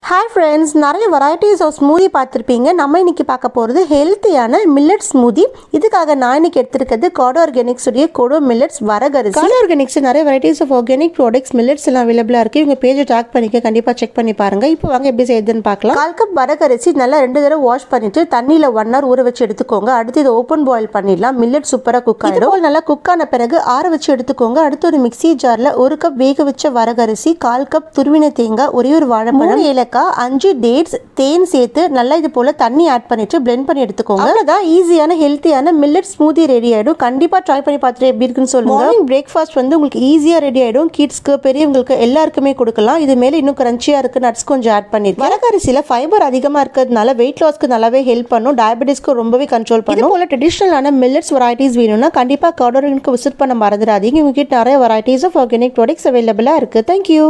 Hi friends, நிறைய varieties of smoothie பார்த்துருப்பீங்க. நம்ம இன்னைக்கு பார்க்க போகிறது ஹெல்த்தியான மில்லட் ஸ்மூதி. இதுக்காக நான் இன்னைக்கு எடுத்துருக்கிறது காடோ ஆர்கானிக்ஸ் உடைய கோடோ மில்லட்ஸ் வரகரிசி. காடோ ஆர்கானிக்ஸ் நிறைய varieties of organic products millets எல்லாம் அவைலபிளாக இருக்குது. இவங்க பேஜை டாக் பண்ணிக்க, கண்டிப்பாக செக் பண்ணி பாருங்கள். இப்போ வாங்க எப்படி செய்யுதுன்னு பார்க்கலாம். 1 கப் வரகரிசி நல்லா 2 தடவை வாஷ் பண்ணிட்டு தண்ணியில் 1 hour ஊற வச்சு எடுத்துக்கோங்க. அடுத்து இதை ஓப்பன் பாயில் பண்ணிடலாம். மில்லட் சூப்பராக குக் ஆகிடும். நல்லா குக் ஆன பிறகு ஆற வச்சு எடுத்துக்கோங்க. அடுத்து ஒரு மிக்சி ஜாரில் 1 கப் வேக வச்ச வரகரிசி, 1/4 கப் துருவின தேங்காய், ஒரே ஒரு வாழைப்பழம், ஏலக்காய், 5 டேட்ஸ், தேன் சேர்த்து நல்லா இது போல தண்ணி ஆட் பண்ணிட்டு பிளெண்ட் பண்ணி எடுத்துக்கோங்க. அவ்வளவுதான், ஈஸியான ஹெல்த்தியான மில்லட் ஸ்மூதி ரெடி ஆயிடும். கண்டிப்பா ட்ரை பண்ணி பார்த்துட்டு எப்படி இருக்குன்னு சொல்லுங்க. மார்னிங் பிரேக்ஃபாஸ்ட் வந்து உங்களுக்கு ஈஸியா ரெடி ஆயிடும். கிட்ஸ்க்கு, பெரியவங்களுக்கு எல்லாருக்குமே கொடுக்கலாம். இது மேல இன்னும் கிரன்ச்சியா இருக்கு நட்ஸ் கொஞ்சம் ஆட் பண்ணிருக்கேன். வரகரிசியில ஃபைபர் அதிகமா இருக்கிறதுனால வெயிட் லாஸ்க்கு நல்லாவே ஹெல்ப் பண்ணும். டயபெட்டிஸ்க்கு ரொம்பவே கண்ட்ரோல் பண்ணும். இது போல ட்ரெடிஷனலான மில்லட்ஸ் வெரைட்டிஸ் வேணும்னா கண்டிப்பா காடோ ஆர்கானிக் விசிட் பண்ண மறந்துடாதீங்க. உங்ககிட்ட நிறைய வெரைட்டிஸ் ஆஃப் ஆர்கானிக் ப்ராடக்ட்ஸ் அவைலபிளா இருக்கு. தேங்க்யூ.